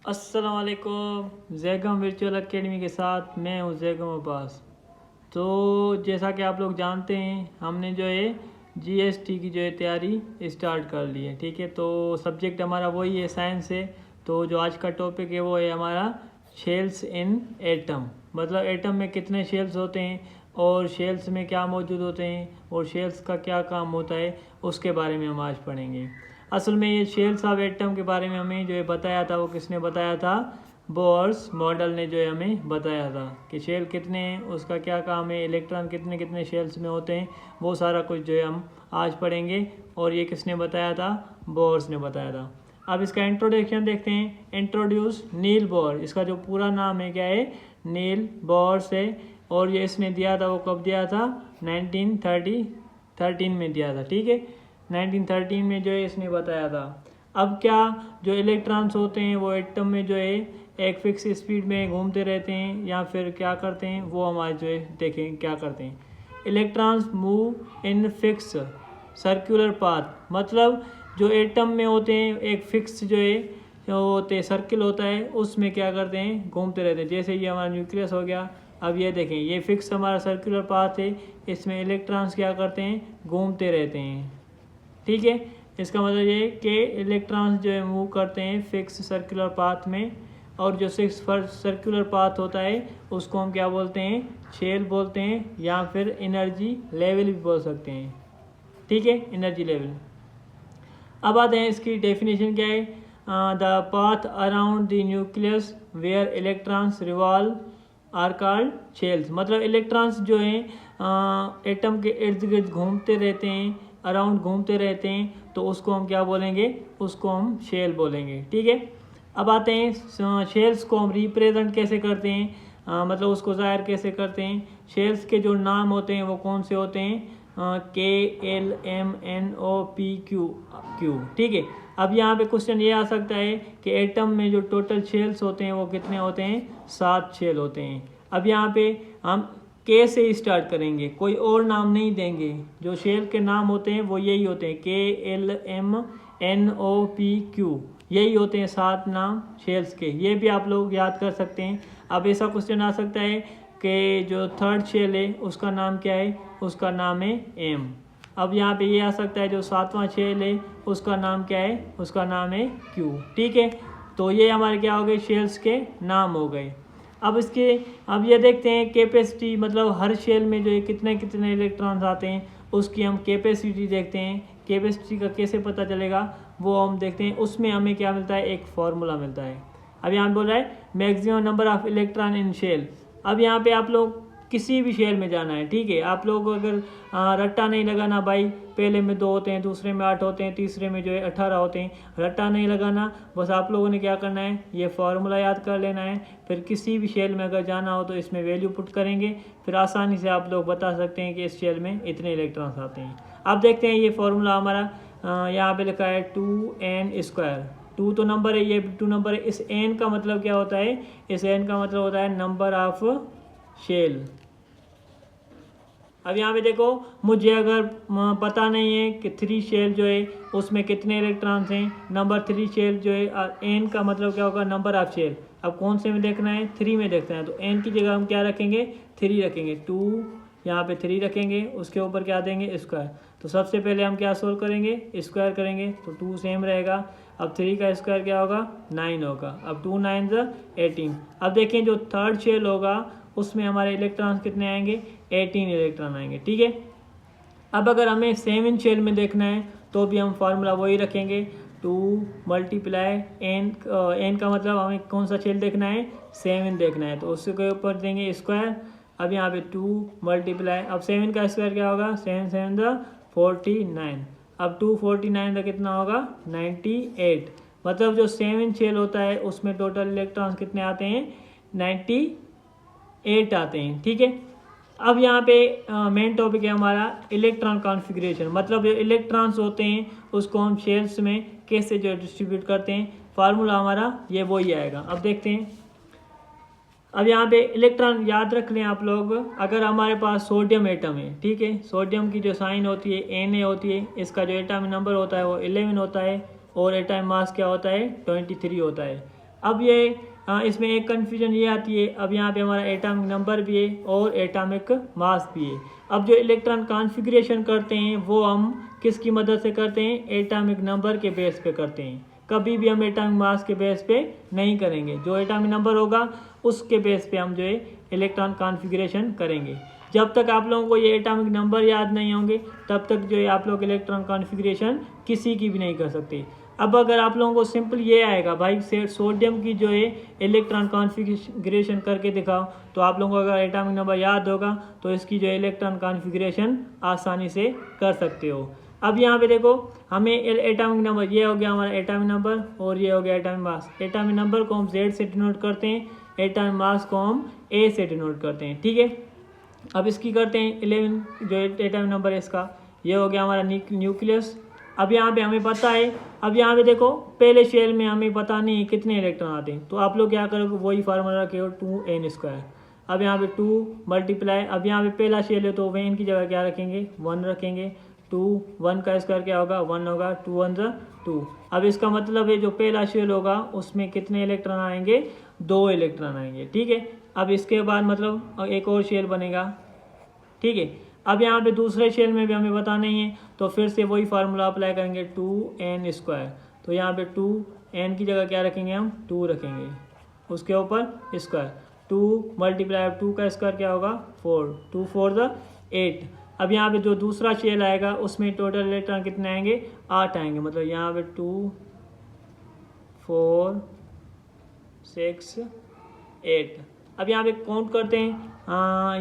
अस्सलाम वालेकुम। Zaigham virtual academy के साथ मैं हूँ जैगम अब्बास। तो जैसा कि आप लोग जानते हैं, हमने जो है जीएसटी की जो है तैयारी स्टार्ट कर ली है। ठीक है, तो सब्जेक्ट हमारा वही है, साइंस है। तो जो आज का टॉपिक है वो है हमारा शेल्स इन एटम। मतलब एटम में कितने शेल्स होते हैं और शेल्स में क्या मौजूद होते हैं और शेल्स का क्या काम होता है, उसके बारे में हम आज पढ़ेंगे। असल में ये शेल्स ऑफ एटम के बारे में हमें जो है बताया था, वो किसने बताया था? बोर्स मॉडल ने जो है हमें बताया था कि शेल कितने हैं, उसका क्या काम है, इलेक्ट्रॉन कितने कितने शेल्स में होते हैं, वो सारा कुछ जो है हम आज पढ़ेंगे। और ये किसने बताया था? बोर्स ने बताया था। अब इसका इंट्रोडक्शन देखते हैं। इंट्रोड्यूस नील बोर, इसका जो पूरा नाम है क्या है? नील बोर्स है। और ये इसने दिया था, वो कब दिया था? 1913 में दिया था। ठीक है, 1913 में जो है इसने बताया था। अब क्या, जो इलेक्ट्रॉन्स होते हैं वो एटम में जो है एक फिक्स स्पीड में घूमते रहते हैं या फिर क्या करते हैं, वो हम आज जो है देखें क्या करते हैं। Electrons move in fix circular path, मतलब जो एटम में होते हैं एक फिक्स जो है वो होते सर्किल होता है, उसमें क्या करते हैं? घूमते रहते हैं। जैसे ये हमारा न्यूक्लियस हो गया। अब ये देखें, ये फिक्स हमारा सर्कुलर पाथ है, इसमें इलेक्ट्रॉन्स क्या करते हैं? घूमते रहते हैं। ठीक है, इसका मतलब ये कि इलेक्ट्रॉन्स जो है मूव करते हैं फिक्स सर्कुलर पाथ में। और जो सिक्स सर्कुलर पाथ होता है उसको हम क्या बोलते हैं? शेल बोलते हैं, या फिर एनर्जी लेवल भी बोल सकते हैं। ठीक है, एनर्जी लेवल। अब आते हैं इसकी डेफिनेशन क्या है। The path around the nucleus where electrons revolve are called shells. मतलब इलेक्ट्रॉन्स जो हैं एटम के इर्द गिर्द घूमते रहते हैं, अराउंड घूमते रहते हैं, तो उसको हम क्या बोलेंगे? उसको हम शेल बोलेंगे। ठीक है, अब आते हैं शेल्स को हम रिप्रेजेंट कैसे करते हैं, मतलब उसको ज़ाहिर कैसे करते हैं। शेल्स के जो नाम होते हैं वो कौन से होते हैं? KLMNOPQ। ठीक है, अब यहाँ पे क्वेश्चन ये आ सकता है कि एटम में जो टोटल शेल्स होते हैं वो कितने होते हैं? 7 शेल होते हैं। अब यहाँ पे हम के से स्टार्ट करेंगे, कोई और नाम नहीं देंगे। जो शेल के नाम होते हैं वो यही होते हैं, KLMNOPQ, यही होते हैं 7 नाम शेल्स के। ये भी आप लोग याद कर सकते हैं। अब ऐसा क्वेश्चन आ सकता है कि जो थर्ड शेल है उसका नाम क्या है? उसका नाम है एम। अब यहाँ पे ये आ सकता है जो 7वां शेल है उसका नाम क्या है? उसका नाम है क्यू। ठीक है, तो ये हमारे क्या हो गए? शेल्स के नाम हो गए। अब ये देखते हैं कैपेसिटी, मतलब हर शेल में जो है कितने कितने इलेक्ट्रॉन्स आते हैं, उसकी हम कैपेसिटी देखते हैं। कैपेसिटी का कैसे पता चलेगा वो हम देखते हैं। उसमें हमें क्या मिलता है? एक फॉर्मूला मिलता है। अब यहाँ बोल रहा है maximum number of electron in shell. अब यहाँ पे आप लोग किसी भी शेल में जाना है। ठीक है, आप लोग अगर रट्टा नहीं लगाना भाई, पहले में 2 होते हैं, दूसरे में 8 होते हैं, तीसरे में जो है 18 होते हैं, रट्टा नहीं लगाना। बस आप लोगों ने क्या करना है? ये फार्मूला याद कर लेना है। फिर किसी भी शेल में अगर जाना हो तो इसमें वैल्यू पुट करेंगे, फिर आसानी से आप लोग बता सकते हैं कि इस शेल में इतने इलेक्ट्रॉन्स आते हैं। अब देखते हैं ये फार्मूला हमारा यहाँ पे लिखा है 2n²। 2 तो नंबर है, ये 2 नंबर है। इस n का मतलब क्या होता है? इस n का मतलब होता है नंबर ऑफ शेल। अब यहाँ पे देखो, मुझे अगर पता नहीं है कि 3 शेल जो है उसमें कितने इलेक्ट्रॉन्स हैं, नंबर 3 शेल जो है, एन का मतलब क्या होगा? Number of shell. अब कौन से में देखना है? 3 में देखना है, तो एन की जगह हम क्या रखेंगे? 3 रखेंगे। 2 यहाँ पे 3 रखेंगे, उसके ऊपर क्या देंगे? स्क्वायर। तो सबसे पहले हम क्या सोल्व करेंगे? स्क्वायर करेंगे, तो 2 सेम रहेगा। अब 3 का स्क्वायर क्या होगा? 9 होगा। अब 2 9 18। अब देखें जो थर्ड शेल होगा उसमें हमारे इलेक्ट्रॉन्स कितने आएंगे? 18 इलेक्ट्रॉन आएंगे। ठीक है, अब अगर हमें 7 शेल में देखना है तो भी हम फार्मूला वही रखेंगे, 2 मल्टीप्लाई एन का मतलब हमें कौन सा शेल देखना है? 7 देखना है, तो उसके ऊपर देंगे स्क्वायर। अब यहाँ पे 2 मल्टीप्लाई, अब 7 का स्क्वायर क्या होगा? 7 7 49। अब 2 49 का कितना होगा? 98। मतलब जो 7 शेल होता है उसमें टोटल इलेक्ट्रॉन्स कितने आते हैं? 98 आते हैं। ठीक है, अब यहाँ पे मेन टॉपिक है हमारा इलेक्ट्रॉन कॉन्फ़िगरेशन। मतलब जो इलेक्ट्रॉन्स होते हैं उसको हम शेल्स में कैसे जो डिस्ट्रीब्यूट करते हैं। फार्मूला हमारा ये वही आएगा। अब देखते हैं। अब यहाँ पे इलेक्ट्रॉन याद रख लें आप लोग। अगर हमारे पास सोडियम एटम है, ठीक है, सोडियम की जो साइन होती है Na होती है, इसका जो एटॉमिक नंबर होता है वो 11 होता है, और एटॉमिक मास क्या होता है? 23 होता है। अब ये इसमें एक कन्फ्यूजन ये आती है, अब यहाँ पे हमारा एटॉमिक नंबर भी है और एटॉमिक मास भी है। अब जो इलेक्ट्रॉन कॉन्फ़िगरेशन करते हैं वो हम किसकी मदद से करते हैं, एटॉमिक नंबर के बेस पे करते हैं। कभी भी हम एटॉमिक मास के बेस पे नहीं करेंगे, जो एटॉमिक नंबर होगा उसके बेस पे हम जो है इलेक्ट्रॉन कॉन्फ़िगरेशन करेंगे। जब तक आप लोगों को ये एटॉमिक नंबर याद नहीं होंगे तब तक जो है आप लोग इलेक्ट्रॉन कॉन्फ़िगरेशन किसी की भी नहीं कर सकते। अब अगर आप लोगों को सिंपल ये आएगा भाई सोडियम की जो है इलेक्ट्रॉन कॉन्फ़िगरेशन करके दिखाओ, तो आप लोगों को अगर एटॉमिक नंबर याद होगा तो इसकी जो इलेक्ट्रॉन कॉन्फ़िगरेशन आसानी से कर सकते हो। अब यहाँ पे देखो हमें एटॉमिक नंबर, ये हो गया हमारा एटॉमिक नंबर और ये हो गया एटॉमिक मास। एटॉमिक नंबर को हम Z से डिनोट करते हैं, एटॉमिक मास को हम A से डिनोट करते हैं, ठीक है। अब इसकी करते हैं 11, जो एटॉमिक नंबर है इसका, ये हो गया हमारा न्यूक्लियस। अब यहाँ पे हमें पता है, अब यहाँ पे देखो पहले शेल में हमें पता नहीं है कितने इलेक्ट्रॉन आते हैं, तो आप लोग क्या करोगे, वही फार्मूला रखे 2n²। अब यहाँ पे 2 मल्टीप्लाई, अब यहाँ पे पहला शेल है तो वह इनकी जगह क्या रखेंगे, 1 रखेंगे। 2 1 का स्क्वायर क्या होगा, 1 होगा, 2 1 2। अब इसका मतलब है जो पहला शेल होगा उसमें कितने इलेक्ट्रॉन आएंगे, 2 इलेक्ट्रॉन आएंगे, ठीक है। अब इसके बाद मतलब एक और शेल बनेगा, ठीक है। अब यहाँ पे दूसरे शेल में भी हमें पता नहीं है तो फिर से वही फार्मूला अप्लाई करेंगे 2n²। तो यहाँ पे 2n की जगह क्या रखेंगे, हम 2 रखेंगे, उसके ऊपर स्क्वायर। 2 मल्टीप्लाई 2 का स्क्वायर क्या होगा, 4, 2 4 8। अब यहाँ पे जो दूसरा शेल आएगा उसमें टोटल इलेक्ट्रॉन कितने आएंगे, 8 आएंगे। मतलब यहाँ पे 2 4 6 8। अब यहाँ पे काउंट करते हैं,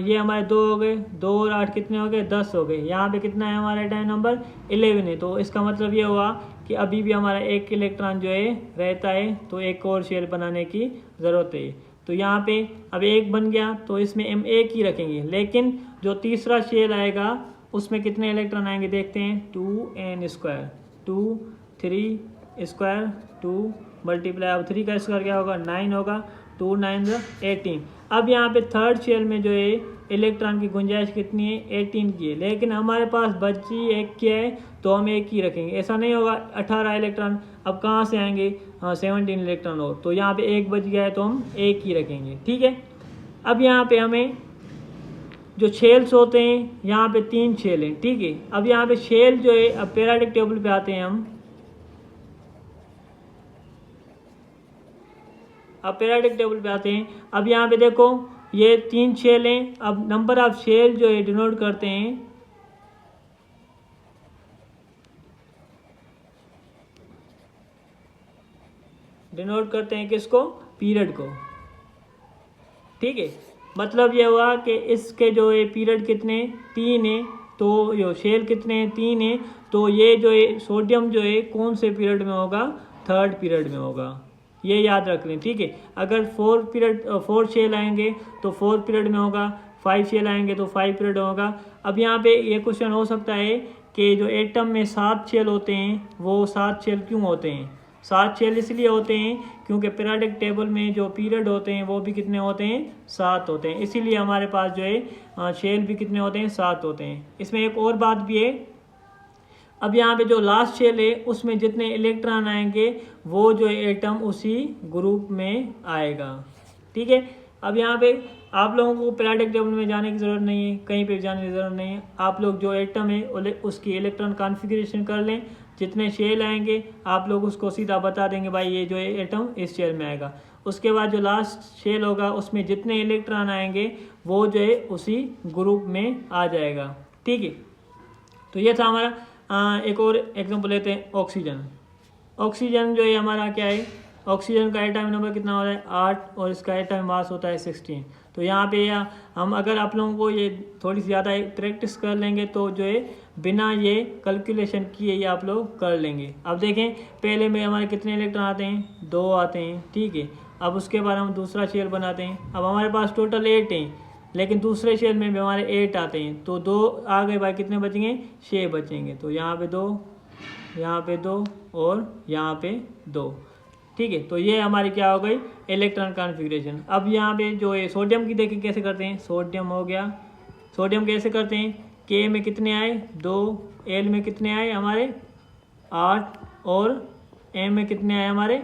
ये हमारे 2 हो गए, 2 और 8 कितने हो गए, 10 हो गए। यहाँ पे कितना है हमारा एटॉमिक नंबर, 11 है। तो इसका मतलब ये हुआ कि अभी भी हमारा एक इलेक्ट्रॉन जो है रहता है, तो एक और शेल बनाने की ज़रूरत है। तो यहाँ पे अब एक बन गया तो इसमें हम एक ही रखेंगे, लेकिन जो तीसरा शेल आएगा उसमें कितने इलेक्ट्रॉन आएंगे देखते हैं, 2n², 2 3² 2 मल्टीप्लाई, अब 3 का स्क्वायर क्या होगा, 9 होगा, 2 9 18। अब यहाँ पे थर्ड शेल में जो है इलेक्ट्रॉन की गुंजाइश कितनी है, 18 की है, लेकिन हमारे पास बची एक क्या है तो हम एक ही रखेंगे। ऐसा नहीं होगा 18 इलेक्ट्रॉन, अब कहाँ से आएंगे, 17 इलेक्ट्रॉन हो, तो यहाँ पे एक बच गया है तो हम एक ही रखेंगे, ठीक है। अब यहाँ पे हमें जो शेल्स होते हैं, यहाँ पे 3 शेल हैं, ठीक है। अब यहाँ पे शेल जो है, अब पीरियोडिक टेबल पे आते हैं हम, अब पीरियोडिक टेबल पे आते हैं। अब यहाँ पे देखो ये 3 शेल हैं। अब नंबर ऑफ शेल जो है डिनोट करते हैं, किसको, पीरियड को, ठीक है। मतलब ये हुआ कि इसके जो है पीरियड कितने, 3 है, तो जो शेल कितने हैं, 3 है। तो ये जो है सोडियम जो है कौन से पीरियड में होगा, 3rd पीरियड में होगा, ये याद रख लें, ठीक है। अगर 4 शेल आएंगे तो 4 पीरियड में होगा, 5 शेल आएंगे तो 5 पीरियड होगा। अब यहाँ पे ये क्वेश्चन हो सकता है कि जो एटम में 7 शेल होते हैं वो 7 शेल क्यों होते हैं, 7 शेल इसलिए होते हैं क्योंकि पीरियोडिक टेबल में जो पीरियड होते हैं वो भी कितने होते हैं, 7 होते हैं। इसीलिए हमारे पास जो है शेल भी कितने होते हैं, 7 होते हैं। इसमें एक और बात भी है, अब यहाँ पे जो लास्ट शेल है उसमें जितने इलेक्ट्रॉन आएंगे वो जो एटम उसी ग्रुप में आएगा, ठीक है। अब यहाँ पे आप लोगों को पीरियोडिक टेबल में जाने की ज़रूरत नहीं है, कहीं पे जाने की ज़रूरत नहीं है। आप लोग जो एटम है उसकी इलेक्ट्रॉन कॉन्फ़िगरेशन कर लें, जितने शेल आएंगे आप लोग उसको सीधा बता देंगे भाई ये जो है एटम इस शेल में आएगा। उसके बाद जो लास्ट शेल होगा उसमें जितने इलेक्ट्रॉन आएंगे वो जो है उसी ग्रुप में आ जाएगा, ठीक है। तो ये था हमारा, एक और एग्जांपल लेते हैं, ऑक्सीजन। ऑक्सीजन जो है हमारा क्या है, ऑक्सीजन का एटॉमिक नंबर कितना होता है, 8, और इसका एटॉमिक मास होता है 16। तो यहाँ पे हम अगर आप लोगों को ये थोड़ी सी ज़्यादा प्रैक्टिस कर लेंगे तो जो है बिना ये कैलकुलेशन किए ये आप लोग कर लेंगे। अब देखें पहले में हमारे कितने इलेक्ट्रॉन आते हैं, 2 आते हैं, ठीक है। अब उसके बाद हम दूसरा शेल बनाते हैं, अब हमारे पास टोटल 8 हैं, लेकिन दूसरे शेल में भी हमारे 8 आते हैं, तो 2 आ गए भाई, कितने बचेंगे, 6 बचेंगे। तो यहाँ पे 2, यहाँ पे 2 और यहाँ पे 2, ठीक है। तो ये हमारी क्या हो गई, इलेक्ट्रॉन कॉन्फ़िगरेशन। अब यहाँ पे जो है सोडियम की देखें कैसे करते हैं, सोडियम हो गया, सोडियम कैसे करते हैं, के में कितने आए, 2, एल में कितने आए हमारे 8, और एम में कितने आए हमारे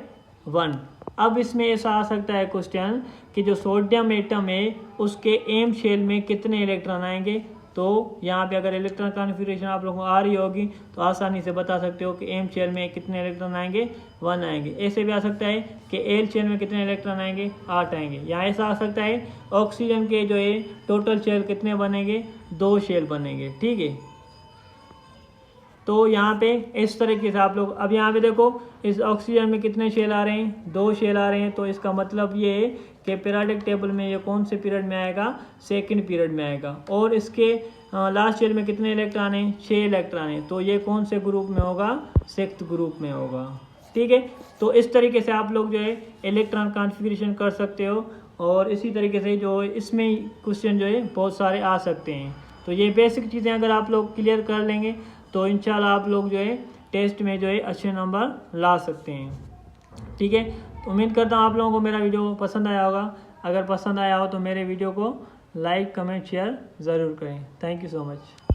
1। अब इसमें ऐसा आ सकता है क्वेश्चन कि जो सोडियम एटम है उसके एम शेल में कितने इलेक्ट्रॉन आएंगे। तो यहाँ पे अगर इलेक्ट्रॉन कॉन्फ़िगरेशन आप लोगों को आ रही होगी तो आसानी से बता सकते हो कि एम शेल में कितने इलेक्ट्रॉन आएंगे, 1 आएंगे। ऐसे भी आ सकता है कि एल शेल में कितने इलेक्ट्रॉन आएंगे, 8 आएंगे। यहाँ ऐसा आ सकता है ऑक्सीजन के जो है टोटल शेल कितने बनेंगे, 2 शेल बनेंगे, ठीक है। तो यहाँ पे इस तरीके से आप लोग, अब यहाँ पे देखो इस ऑक्सीजन में कितने शेल आ रहे हैं, 2 शेल आ रहे हैं। तो इसका मतलब ये है कि पीरियोडिक टेबल में ये कौन से पीरियड में आएगा, सेकंड पीरियड में आएगा। और इसके लास्ट शेल में कितने इलेक्ट्रॉन हैं, 6 इलेक्ट्रॉन हैं। तो ये कौन से ग्रुप में होगा, 6th ग्रुप में होगा, ठीक है। तो इस तरीके से आप लोग जो है इलेक्ट्रॉन कॉन्फ़िगरेशन कर सकते हो। और इसी तरीके से जो इसमें क्वेश्चन जो है बहुत सारे आ सकते हैं। तो ये बेसिक चीज़ें अगर आप लोग क्लियर कर लेंगे तो इंशाल्लाह आप लोग जो है टेस्ट में जो है अच्छे नंबर ला सकते हैं, ठीक है। तो उम्मीद करता हूँ आप लोगों को मेरा वीडियो पसंद आया होगा। अगर पसंद आया हो तो मेरे वीडियो को लाइक, कमेंट, शेयर ज़रूर करें। Thank you so much.